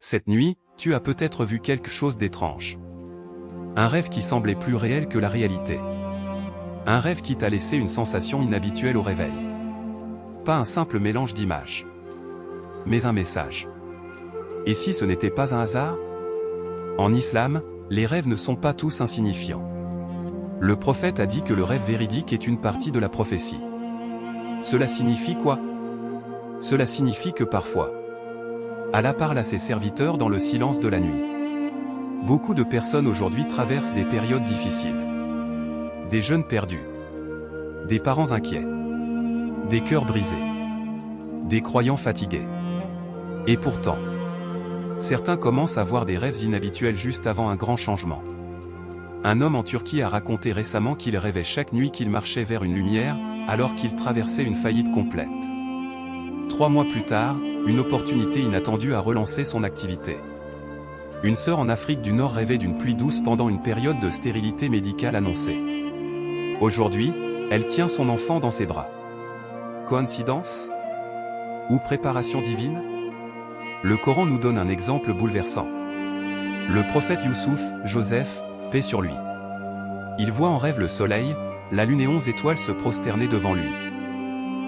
Cette nuit, tu as peut-être vu quelque chose d'étrange. Un rêve qui semblait plus réel que la réalité. Un rêve qui t'a laissé une sensation inhabituelle au réveil. Pas un simple mélange d'images, mais un message. Et si ce n'était pas un hasard? En islam, les rêves ne sont pas tous insignifiants. Le prophète a dit que le rêve véridique est une partie de la prophétie. Cela signifie quoi? Cela signifie que parfois, Allah parle à ses serviteurs dans le silence de la nuit. Beaucoup de personnes aujourd'hui traversent des périodes difficiles. Des jeunes perdus. Des parents inquiets. Des cœurs brisés. Des croyants fatigués. Et pourtant, certains commencent à voir des rêves inhabituels juste avant un grand changement. Un homme en Turquie a raconté récemment qu'il rêvait chaque nuit qu'il marchait vers une lumière, alors qu'il traversait une faillite complète. 3 mois plus tard, une opportunité inattendue a relancé son activité. Une sœur en Afrique du Nord rêvait d'une pluie douce pendant une période de stérilité médicale annoncée. Aujourd'hui, elle tient son enfant dans ses bras. Coïncidence? Ou préparation divine? Le Coran nous donne un exemple bouleversant. Le prophète Youssouf, Joseph, paix sur lui. Il voit en rêve le soleil, la lune et 11 étoiles se prosterner devant lui.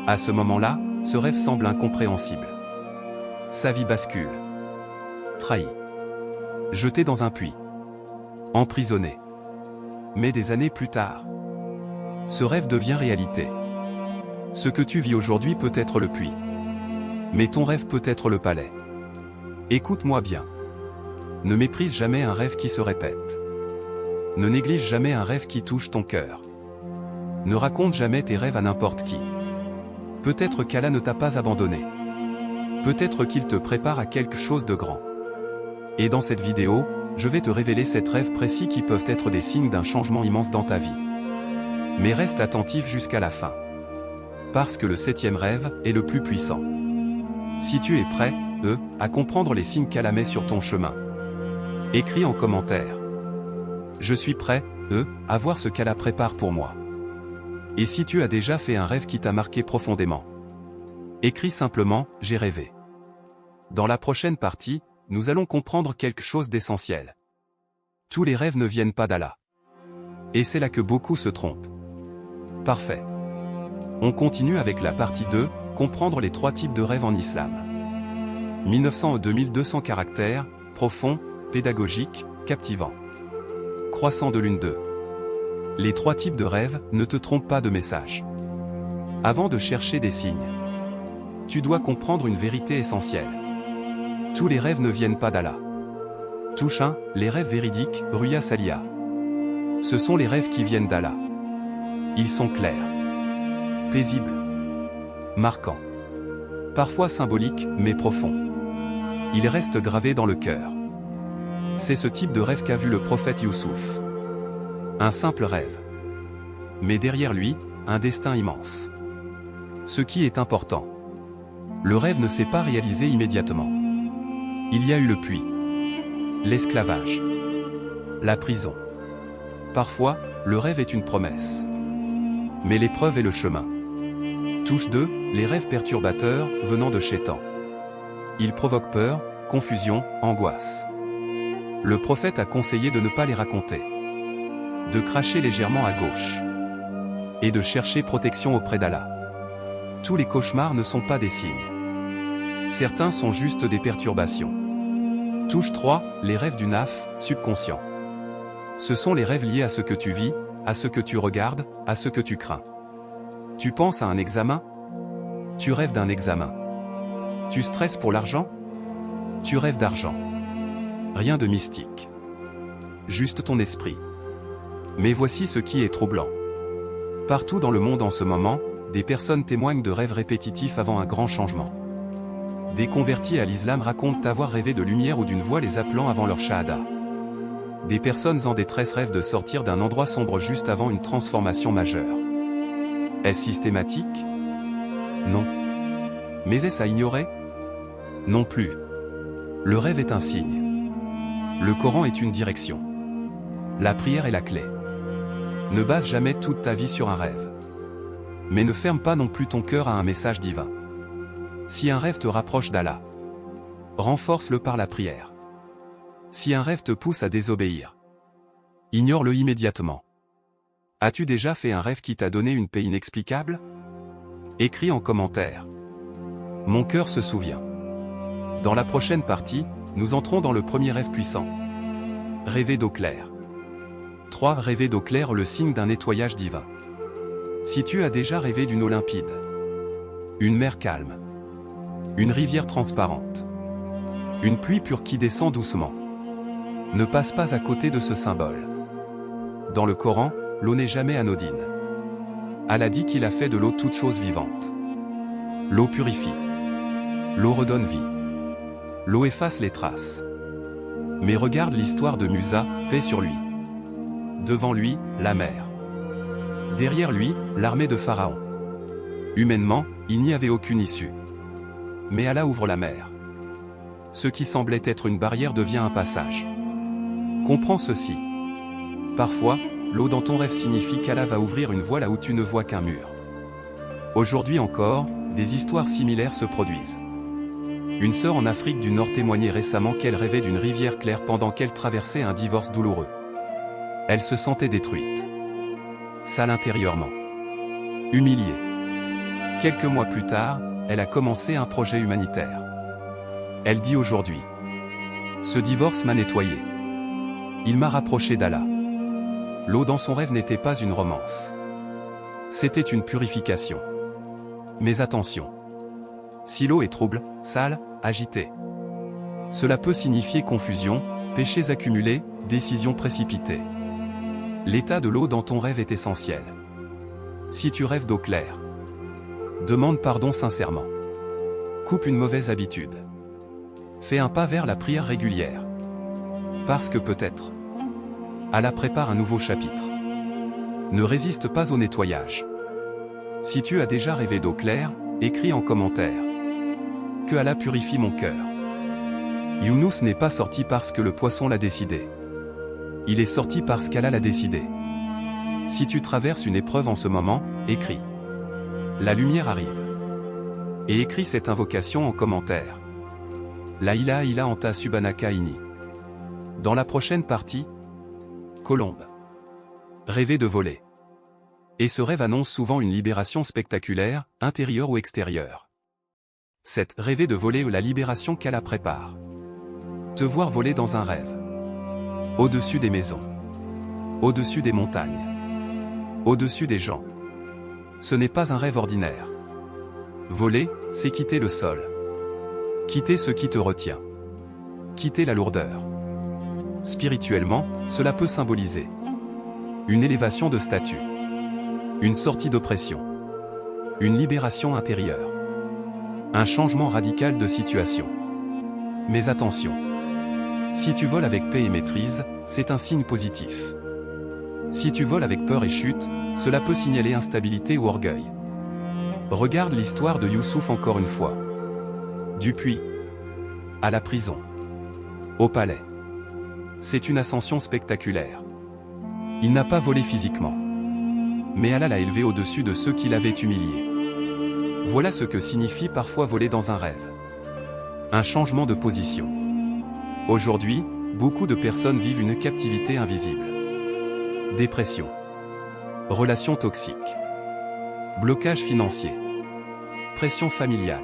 À ce moment-là, ce rêve semble incompréhensible. Sa vie bascule. Trahi. Jeté dans un puits. Emprisonné. Mais des années plus tard, ce rêve devient réalité. Ce que tu vis aujourd'hui peut être le puits. Mais ton rêve peut être le palais. Écoute-moi bien. Ne méprise jamais un rêve qui se répète. Ne néglige jamais un rêve qui touche ton cœur. Ne raconte jamais tes rêves à n'importe qui. Peut-être qu'Allah ne t'a pas abandonné. Peut-être qu'il te prépare à quelque chose de grand. Et dans cette vidéo, je vais te révéler 7 rêves précis qui peuvent être des signes d'un changement immense dans ta vie. Mais reste attentif jusqu'à la fin. Parce que le 7e rêve est le plus puissant. Si tu es prêt, à comprendre les signes qu'Allah met sur ton chemin, écris en commentaire. Je suis prêt, à voir ce qu'Allah prépare pour moi. Et si tu as déjà fait un rêve qui t'a marqué profondément, écris simplement, j'ai rêvé. Dans la prochaine partie, nous allons comprendre quelque chose d'essentiel. Tous les rêves ne viennent pas d'Allah. Et c'est là que beaucoup se trompent. Parfait. On continue avec la partie 2, comprendre les 3 types de rêves en islam. 1900 à 2200 caractères, profond, pédagogique, captivant. Croissant de lune 2. Les 3 types de rêves, ne te trompe pas de message. Avant de chercher des signes, tu dois comprendre une vérité essentielle. Tous les rêves ne viennent pas d'Allah. Touche 1, les rêves véridiques, Ruya Salia. Ce sont les rêves qui viennent d'Allah. Ils sont clairs, paisibles, marquants, parfois symboliques, mais profonds. Ils restent gravés dans le cœur. C'est ce type de rêve qu'a vu le prophète Youssouf. Un simple rêve. Mais derrière lui, un destin immense. Ce qui est important. Le rêve ne s'est pas réalisé immédiatement. Il y a eu le puits, l'esclavage, la prison. Parfois, le rêve est une promesse. Mais l'épreuve est le chemin. Touche 2, les rêves perturbateurs, venant de Shaitan. Ils provoquent peur, confusion, angoisse. Le prophète a conseillé de ne pas les raconter. De cracher légèrement à gauche. Et de chercher protection auprès d'Allah. Tous les cauchemars ne sont pas des signes. Certains sont juste des perturbations. Touche 3, les rêves du naf, subconscient. Ce sont les rêves liés à ce que tu vis, à ce que tu regardes, à ce que tu crains. Tu penses à un examen? Tu rêves d'un examen. Tu stresses pour l'argent? Tu rêves d'argent. Rien de mystique. Juste ton esprit. Mais voici ce qui est troublant. Partout dans le monde en ce moment, des personnes témoignent de rêves répétitifs avant un grand changement. Des convertis à l'islam racontent avoir rêvé de lumière ou d'une voix les appelant avant leur shahada. Des personnes en détresse rêvent de sortir d'un endroit sombre juste avant une transformation majeure. Est-ce systématique? Non. Mais est-ce à ignorer? Non plus. Le rêve est un signe. Le Coran est une direction. La prière est la clé. Ne base jamais toute ta vie sur un rêve. Mais ne ferme pas non plus ton cœur à un message divin. Si un rêve te rapproche d'Allah, Renforce-le par la prière. Si un rêve te pousse à désobéir, ignore-le immédiatement. As-tu déjà fait un rêve qui t'a donné une paix inexplicable? Écris en commentaire. Mon cœur se souvient. Dans la prochaine partie, nous entrons dans le premier rêve puissant. Rêver d'eau claire. 3. Rêver d'eau claire, le signe d'un nettoyage divin. Si tu as déjà rêvé d'une eau limpide, une mer calme, une rivière transparente, une pluie pure qui descend doucement, ne passe pas à côté de ce symbole. Dans le Coran, l'eau n'est jamais anodine. Allah dit qu'il a fait de l'eau toute chose vivante. L'eau purifie. L'eau redonne vie. L'eau efface les traces. Mais regarde l'histoire de Musa, paix sur lui. Devant lui, la mer. Derrière lui, l'armée de Pharaon. Humainement, il n'y avait aucune issue. Mais Allah ouvre la mer. Ce qui semblait être une barrière devient un passage. Comprends ceci. Parfois, l'eau dans ton rêve signifie qu'Allah va ouvrir une voie là où tu ne vois qu'un mur. Aujourd'hui encore, des histoires similaires se produisent. Une sœur en Afrique du Nord témoignait récemment qu'elle rêvait d'une rivière claire pendant qu'elle traversait un divorce douloureux. Elle se sentait détruite. Sale intérieurement. Humiliée. Quelques mois plus tard, elle a commencé un projet humanitaire. Elle dit aujourd'hui: ce divorce m'a nettoyé. Il m'a rapproché d'Allah. L'eau dans son rêve n'était pas une romance. C'était une purification. Mais attention. Si l'eau est trouble, sale, agitée, cela peut signifier confusion, péchés accumulés, décisions précipitées. L'état de l'eau dans ton rêve est essentiel. Si tu rêves d'eau claire, demande pardon sincèrement. Coupe une mauvaise habitude. Fais un pas vers la prière régulière. Parce que peut-être, Allah prépare un nouveau chapitre. Ne résiste pas au nettoyage. Si tu as déjà rêvé d'eau claire, écris en commentaire. Que Allah purifie mon cœur. Younous n'est pas sorti parce que le poisson l'a décidé. Il est sorti parce qu'Allah l'a décidé. Si tu traverses une épreuve en ce moment, écris. La lumière arrive. Et écris cette invocation en commentaire. La ilaha illa anta subhanaka inni. Dans la prochaine partie, Colombe. Rêver de voler. Et ce rêve annonce souvent une libération spectaculaire, intérieure ou extérieure. 7. Rêver de voler ou la libération qu'Allah prépare. Te voir voler dans un rêve. Au-dessus des maisons. Au-dessus des montagnes. Au-dessus des gens. Ce n'est pas un rêve ordinaire. Voler, c'est quitter le sol. Quitter ce qui te retient. Quitter la lourdeur. Spirituellement, cela peut symboliser une élévation de statut, une sortie d'oppression, une libération intérieure, un changement radical de situation. Mais attention, si tu voles avec paix et maîtrise, c'est un signe positif. Si tu voles avec peur et chute, cela peut signaler instabilité ou orgueil. Regarde l'histoire de Youssouf encore une fois. Du puits à la prison, au palais. C'est une ascension spectaculaire. Il n'a pas volé physiquement. Mais Allah l'a élevé au-dessus de ceux qui l'avaient humilié. Voilà ce que signifie parfois voler dans un rêve. Un changement de position. Aujourd'hui, beaucoup de personnes vivent une captivité invisible. Dépression. Relations toxiques. Blocage financier. Pression familiale.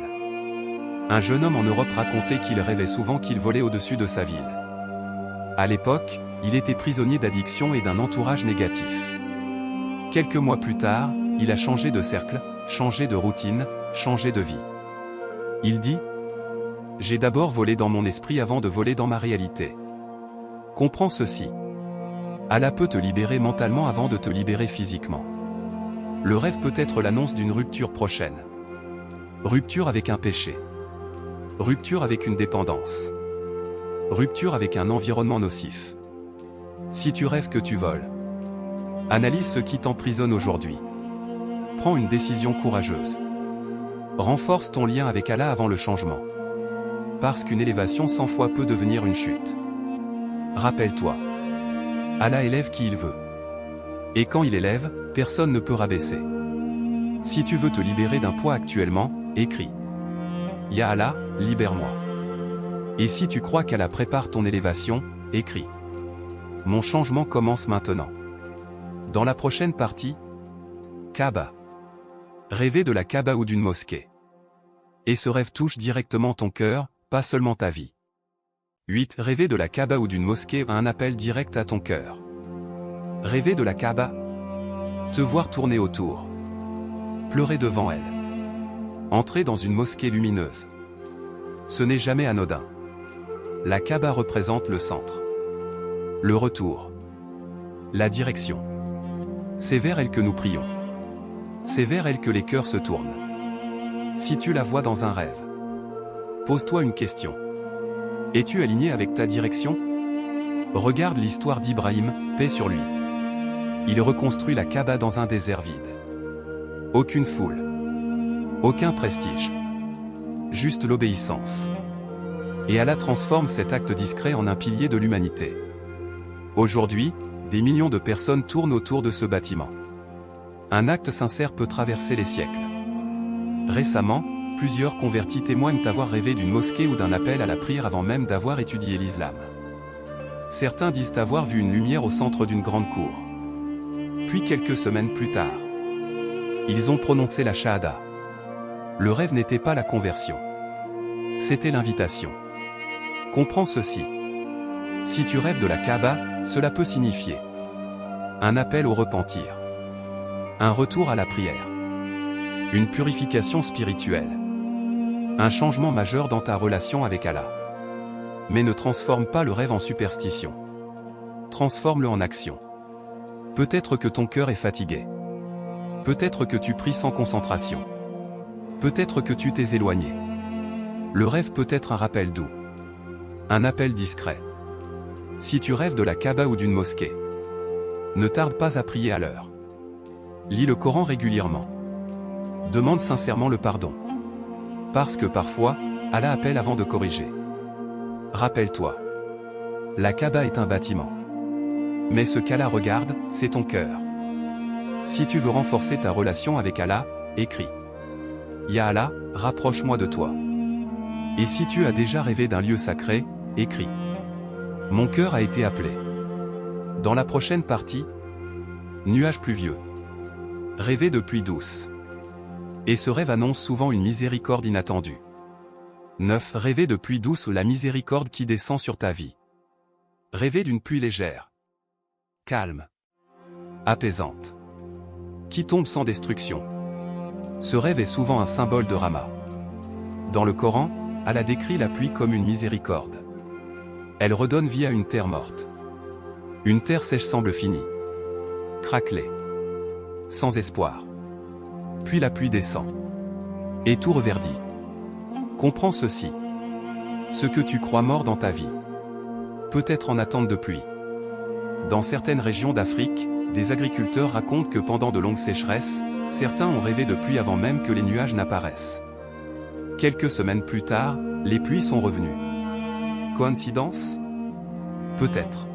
Un jeune homme en Europe racontait qu'il rêvait souvent qu'il volait au-dessus de sa ville. À l'époque, il était prisonnier d'addiction et d'un entourage négatif. Quelques mois plus tard, il a changé de cercle, changé de routine, changé de vie. Il dit: j'ai d'abord volé dans mon esprit avant de voler dans ma réalité. Comprends ceci. Allah peut te libérer mentalement avant de te libérer physiquement. Le rêve peut être l'annonce d'une rupture prochaine. Rupture avec un péché. Rupture avec une dépendance. Rupture avec un environnement nocif. Si tu rêves que tu voles, analyse ce qui t'emprisonne aujourd'hui. Prends une décision courageuse. Renforce ton lien avec Allah avant le changement. Parce qu'une élévation 100 fois peut devenir une chute. Rappelle-toi. Allah élève qui il veut. Et quand il élève, personne ne peut rabaisser. Si tu veux te libérer d'un poids actuellement, écris. Ya Allah, libère-moi. Et si tu crois qu'Allah prépare ton élévation, écris. Mon changement commence maintenant. Dans la prochaine partie, Kaaba. Rêver de la Kaaba ou d'une mosquée. Et ce rêve touche directement ton cœur, pas seulement ta vie. 8. Rêver de la Kaaba ou d'une mosquée a un appel direct à ton cœur. Rêver de la Kaaba. Te voir tourner autour. Pleurer devant elle. Entrer dans une mosquée lumineuse. Ce n'est jamais anodin. La Kaaba représente le centre. Le retour. La direction. C'est vers elle que nous prions. C'est vers elle que les cœurs se tournent. Si tu la vois dans un rêve, pose-toi une question. Es-tu aligné avec ta direction? Regarde l'histoire d'Ibrahim, paix sur lui. Il reconstruit la Kaaba dans un désert vide. Aucune foule. Aucun prestige. Juste l'obéissance. Et Allah transforme cet acte discret en un pilier de l'humanité. Aujourd'hui, des millions de personnes tournent autour de ce bâtiment. Un acte sincère peut traverser les siècles. Récemment, plusieurs convertis témoignent avoir rêvé d'une mosquée ou d'un appel à la prière avant même d'avoir étudié l'islam. Certains disent avoir vu une lumière au centre d'une grande cour. Puis quelques semaines plus tard, ils ont prononcé la shahada. Le rêve n'était pas la conversion. C'était l'invitation. Comprends ceci. Si tu rêves de la Kaaba, cela peut signifier un appel au repentir, un retour à la prière, une purification spirituelle, un changement majeur dans ta relation avec Allah. Mais ne transforme pas le rêve en superstition. Transforme-le en action. Peut-être que ton cœur est fatigué. Peut-être que tu pries sans concentration. Peut-être que tu t'es éloigné. Le rêve peut être un rappel doux. Un appel discret. Si tu rêves de la Kaaba ou d'une mosquée, ne tarde pas à prier à l'heure. Lis le Coran régulièrement. Demande sincèrement le pardon. Parce que parfois, Allah appelle avant de corriger. Rappelle-toi. La Kaaba est un bâtiment. Mais ce qu'Allah regarde, c'est ton cœur. Si tu veux renforcer ta relation avec Allah, écris. Ya Allah, rapproche-moi de toi. Et si tu as déjà rêvé d'un lieu sacré, écris. Mon cœur a été appelé. Dans la prochaine partie, nuages pluvieux. Rêver de pluie douce. Et ce rêve annonce souvent une miséricorde inattendue. 9. Rêver de pluie douce ou la miséricorde qui descend sur ta vie. Rêver d'une pluie légère. Calme. Apaisante. Qui tombe sans destruction. Ce rêve est souvent un symbole de Rahma. Dans le Coran, Allah décrit la pluie comme une miséricorde. Elle redonne vie à une terre morte. Une terre sèche semble finie. Craquelée. Sans espoir. Puis la pluie descend. Et tout reverdit. Comprends ceci. Ce que tu crois mort dans ta vie peut être en attente de pluie. Dans certaines régions d'Afrique, des agriculteurs racontent que pendant de longues sécheresses, certains ont rêvé de pluie avant même que les nuages n'apparaissent. Quelques semaines plus tard, les pluies sont revenues. Coïncidence? Peut-être.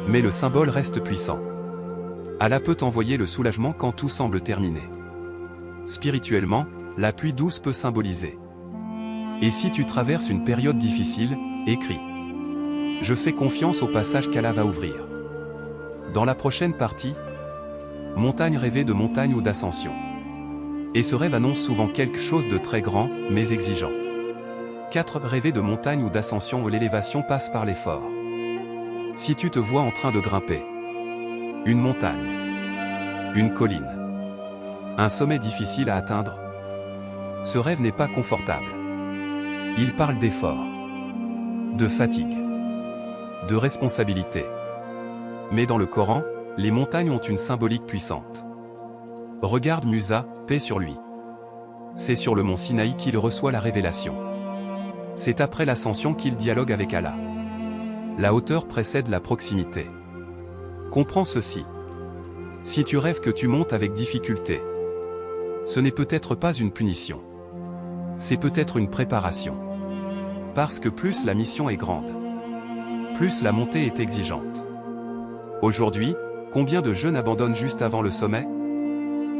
Mais le symbole reste puissant. Allah peut envoyer le soulagement quand tout semble terminé. Spirituellement, la pluie douce peut symboliser. Et si tu traverses une période difficile, écris. Je fais confiance au passage qu'Allah va ouvrir. Dans la prochaine partie, montagne rêvée de montagne ou d'ascension. Et ce rêve annonce souvent quelque chose de très grand, mais exigeant. 4. Rêver de montagne ou d'ascension où l'élévation passe par l'effort. Si tu te vois en train de grimper une montagne, une colline, un sommet difficile à atteindre, ce rêve n'est pas confortable. Il parle d'effort, de fatigue, de responsabilité. Mais dans le Coran, les montagnes ont une symbolique puissante. Regarde Musa, paix sur lui. C'est sur le mont Sinaï qu'il reçoit la révélation. C'est après l'ascension qu'il dialogue avec Allah. La hauteur précède la proximité. Comprends ceci. Si tu rêves que tu montes avec difficulté, ce n'est peut-être pas une punition. C'est peut-être une préparation. Parce que plus la mission est grande, plus la montée est exigeante. Aujourd'hui, combien de jeunes abandonnent juste avant le sommet?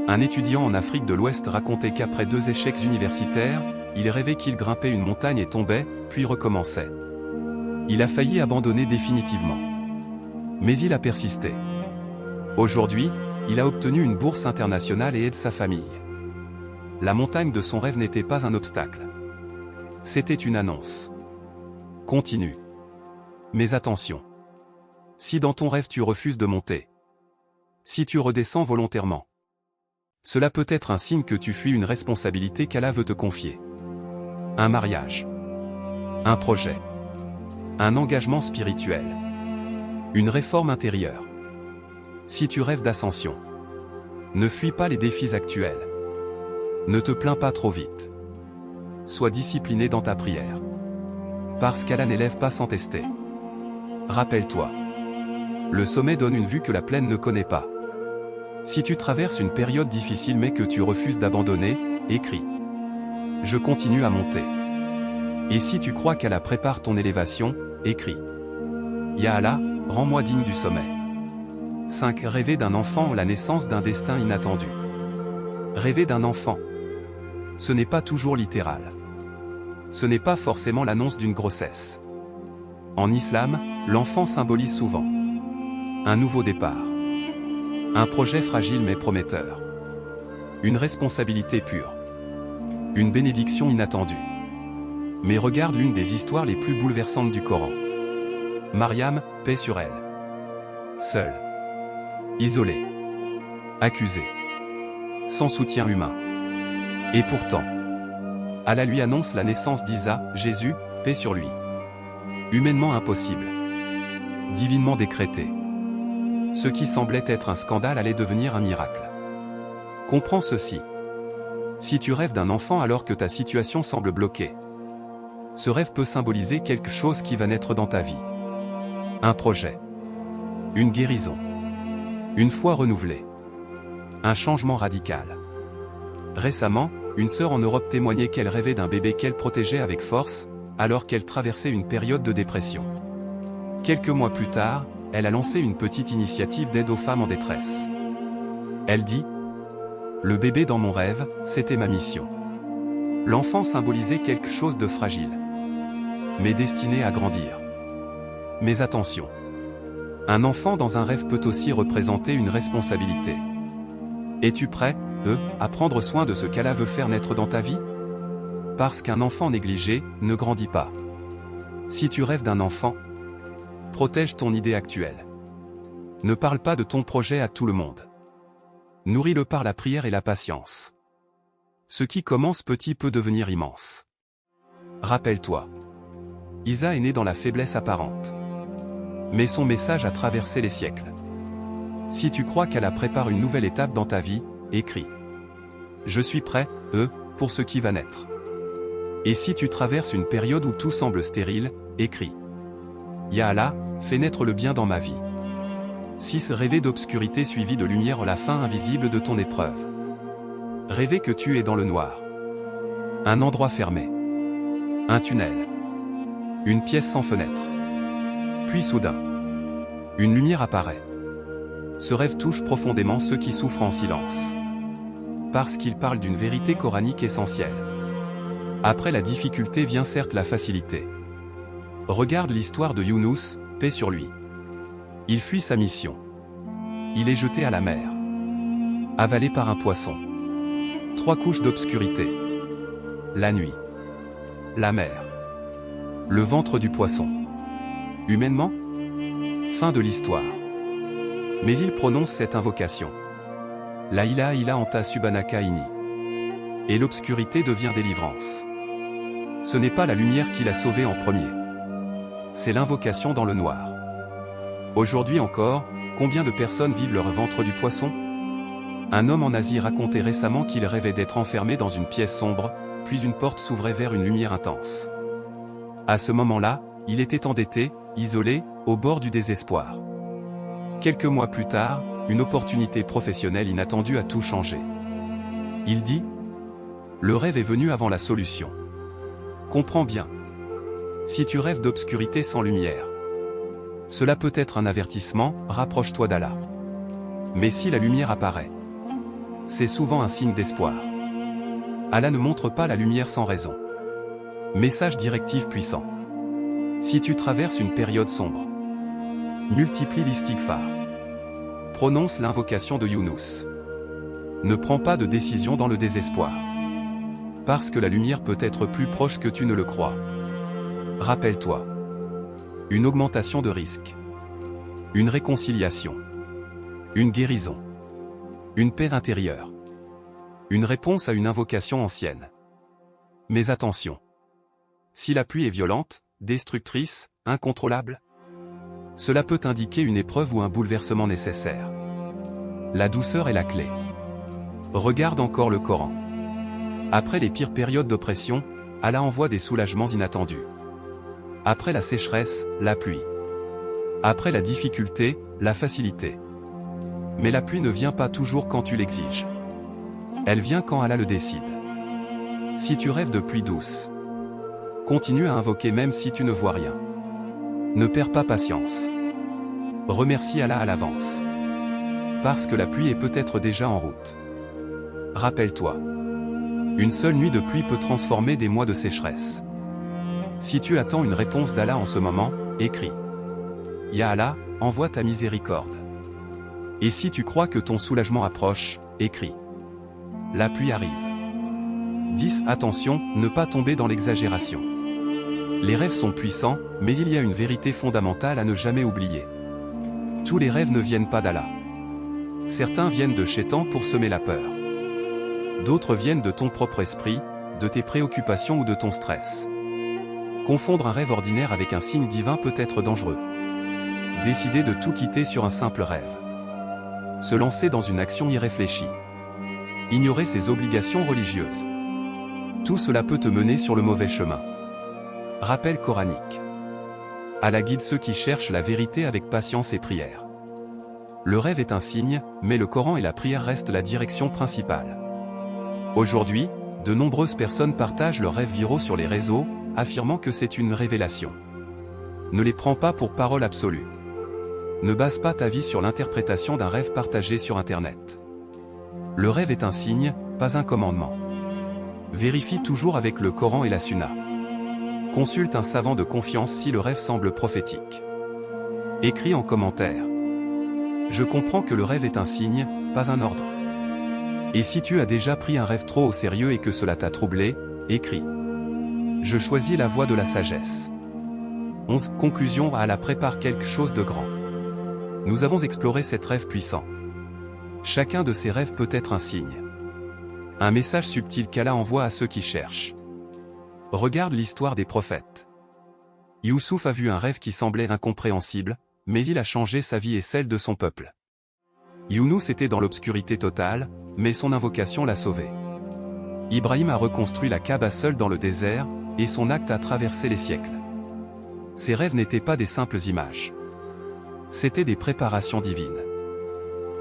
Un étudiant en Afrique de l'Ouest racontait qu'après 2 échecs universitaires, il rêvait qu'il grimpait une montagne et tombait, puis recommençait. Il a failli abandonner définitivement. Mais il a persisté. Aujourd'hui, il a obtenu une bourse internationale et aide sa famille. La montagne de son rêve n'était pas un obstacle. C'était une annonce. Continue. Mais attention. Si dans ton rêve tu refuses de monter, si tu redescends volontairement, cela peut être un signe que tu fuis une responsabilité qu'Allah veut te confier. Un mariage. Un projet. Un engagement spirituel. Une réforme intérieure. Si tu rêves d'ascension, ne fuis pas les défis actuels. Ne te plains pas trop vite. Sois discipliné dans ta prière. Parce qu'Allah n'élève pas sans tester. Rappelle-toi. Le sommet donne une vue que la plaine ne connaît pas. Si tu traverses une période difficile mais que tu refuses d'abandonner, écris. Je continue à monter. Et si tu crois qu'Allah prépare ton élévation, écris. Ya Allah, rends-moi digne du sommet. 5. Rêver d'un enfant ou la naissance d'un destin inattendu. Rêver d'un enfant. Ce n'est pas toujours littéral. Ce n'est pas forcément l'annonce d'une grossesse. En islam, l'enfant symbolise souvent un nouveau départ. Un projet fragile mais prometteur. Une responsabilité pure. Une bénédiction inattendue. Mais regarde l'une des histoires les plus bouleversantes du Coran. Mariam, paix sur elle. Seule. Isolée. Accusée. Sans soutien humain. Et pourtant, Allah lui annonce la naissance d'Isa, Jésus, paix sur lui. Humainement impossible. Divinement décrété. Ce qui semblait être un scandale allait devenir un miracle. Comprends ceci. Si tu rêves d'un enfant alors que ta situation semble bloquée, ce rêve peut symboliser quelque chose qui va naître dans ta vie. Un projet. Une guérison. Une foi renouvelée. Un changement radical. Récemment, une sœur en Europe témoignait qu'elle rêvait d'un bébé qu'elle protégeait avec force, alors qu'elle traversait une période de dépression. Quelques mois plus tard, elle a lancé une petite initiative d'aide aux femmes en détresse. Elle dit : le bébé dans mon rêve, c'était ma mission. L'enfant symbolisait quelque chose de fragile, mais destiné à grandir. Mais attention. Un enfant dans un rêve peut aussi représenter une responsabilité. Es-tu prêt, à prendre soin de ce qu'Allah veut faire naître dans ta vie ? Parce qu'un enfant négligé ne grandit pas. Si tu rêves d'un enfant, protège ton idée actuelle. Ne parle pas de ton projet à tout le monde. Nourris-le par la prière et la patience. Ce qui commence petit peut devenir immense. Rappelle-toi. Isa est née dans la faiblesse apparente. Mais son message a traversé les siècles. Si tu crois qu'Allah prépare une nouvelle étape dans ta vie, écris. Je suis prêt, pour ce qui va naître. Et si tu traverses une période où tout semble stérile, écris. Ya Allah, fais naître le bien dans ma vie. 6. Rêver d'obscurité suivie de lumière, la fin invisible de ton épreuve. Rêver que tu es dans le noir. Un endroit fermé. Un tunnel. Une pièce sans fenêtre. Puis soudain, une lumière apparaît. Ce rêve touche profondément ceux qui souffrent en silence. Parce qu'il parle d'une vérité coranique essentielle. Après la difficulté vient certes la facilité. Regarde l'histoire de Younous, paix sur lui. Il fuit sa mission. Il est jeté à la mer. Avalé par un poisson. 3 couches d'obscurité. La nuit. La mer. Le ventre du poisson. Humainement, fin de l'histoire. Mais il prononce cette invocation. La ilaha illa anta subhanaka inni. Et l'obscurité devient délivrance. Ce n'est pas la lumière qui l'a sauvé en premier. C'est l'invocation dans le noir. Aujourd'hui encore, combien de personnes vivent leur ventre du poisson ? Un homme en Asie racontait récemment qu'il rêvait d'être enfermé dans une pièce sombre, puis une porte s'ouvrait vers une lumière intense. À ce moment-là, il était endetté, isolé, au bord du désespoir. Quelques mois plus tard, une opportunité professionnelle inattendue a tout changé. Il dit : le rêve est venu avant la solution. Comprends bien. Si tu rêves d'obscurité sans lumière, cela peut être un avertissement, rapproche-toi d'Allah. Mais si la lumière apparaît, c'est souvent un signe d'espoir. Allah ne montre pas la lumière sans raison. Message directif puissant. Si tu traverses une période sombre, multiplie l'istighfar. Prononce l'invocation de Younous. Ne prends pas de décision dans le désespoir. Parce que la lumière peut être plus proche que tu ne le crois. Rappelle-toi. Une augmentation de risque. Une réconciliation. Une guérison. Une paix intérieure. Une réponse à une invocation ancienne. Mais attention. Si la pluie est violente, destructrice, incontrôlable, cela peut indiquer une épreuve ou un bouleversement nécessaire. La douceur est la clé. Regarde encore le Coran. Après les pires périodes d'oppression, Allah envoie des soulagements inattendus. Après la sécheresse, la pluie. Après la difficulté, la facilité. Mais la pluie ne vient pas toujours quand tu l'exiges. Elle vient quand Allah le décide. Si tu rêves de pluie douce, continue à invoquer même si tu ne vois rien. Ne perds pas patience. Remercie Allah à l'avance. Parce que la pluie est peut-être déjà en route. Rappelle-toi. Une seule nuit de pluie peut transformer des mois de sécheresse. Si tu attends une réponse d'Allah en ce moment, écris. Ya Allah, envoie ta miséricorde. Et si tu crois que ton soulagement approche, écris. La pluie arrive. 10. Attention, ne pas tomber dans l'exagération. Les rêves sont puissants, mais il y a une vérité fondamentale à ne jamais oublier. Tous les rêves ne viennent pas d'Allah. Certains viennent de Shaitan pour semer la peur. D'autres viennent de ton propre esprit, de tes préoccupations ou de ton stress. Confondre un rêve ordinaire avec un signe divin peut être dangereux. Décider de tout quitter sur un simple rêve. Se lancer dans une action irréfléchie. Ignorer ses obligations religieuses. Tout cela peut te mener sur le mauvais chemin. Rappel coranique. Allah guide ceux qui cherchent la vérité avec patience et prière. Le rêve est un signe, mais le Coran et la prière restent la direction principale. Aujourd'hui, de nombreuses personnes partagent leurs rêves viraux sur les réseaux, affirmant que c'est une révélation. Ne les prends pas pour parole absolue. Ne base pas ta vie sur l'interprétation d'un rêve partagé sur Internet. Le rêve est un signe, pas un commandement. Vérifie toujours avec le Coran et la Sunna. Consulte un savant de confiance si le rêve semble prophétique. Écris en commentaire. Je comprends que le rêve est un signe, pas un ordre. Et si tu as déjà pris un rêve trop au sérieux et que cela t'a troublé, écris. Je choisis la voie de la sagesse. 11. Conclusion. Allah prépare quelque chose de grand. Nous avons exploré cet rêve puissant. Chacun de ces rêves peut être un signe. Un message subtil qu'Allah envoie à ceux qui cherchent. Regarde l'histoire des prophètes. Youssouf a vu un rêve qui semblait incompréhensible, mais il a changé sa vie et celle de son peuple. Younous était dans l'obscurité totale, mais son invocation l'a sauvé. Ibrahim a reconstruit la Kaaba seul dans le désert, et son acte a traversé les siècles. Ces rêves n'étaient pas des simples images. C'étaient des préparations divines.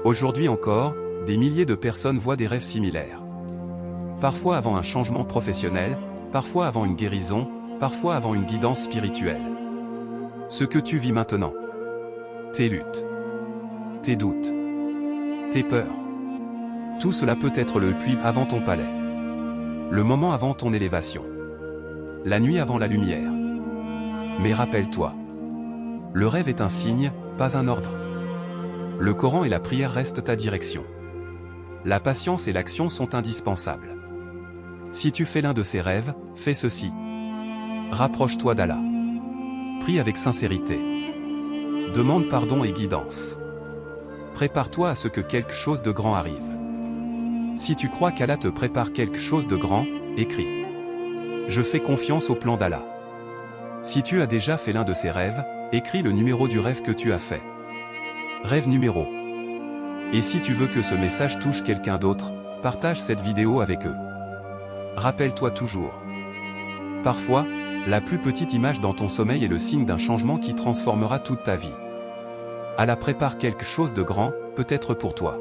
Aujourd'hui encore, des milliers de personnes voient des rêves similaires. Parfois avant un changement professionnel, parfois avant une guérison, parfois avant une guidance spirituelle. Ce que tu vis maintenant. Tes luttes. Tes doutes. Tes peurs. Tout cela peut être le puits avant ton palais. Le moment avant ton élévation. La nuit avant la lumière. Mais rappelle-toi. Le rêve est un signe, pas un ordre. Le Coran et la prière restent ta direction. La patience et l'action sont indispensables. Si tu fais l'un de ces rêves, fais ceci. Rapproche-toi d'Allah. Prie avec sincérité. Demande pardon et guidance. Prépare-toi à ce que quelque chose de grand arrive. Si tu crois qu'Allah te prépare quelque chose de grand, écris. Je fais confiance au plan d'Allah. Si tu as déjà fait l'un de ces rêves, écris le numéro du rêve que tu as fait. Rêve numéro. Et si tu veux que ce message touche quelqu'un d'autre, partage cette vidéo avec eux. Rappelle-toi toujours. Parfois, la plus petite image dans ton sommeil est le signe d'un changement qui transformera toute ta vie. Allah prépare quelque chose de grand, peut-être pour toi.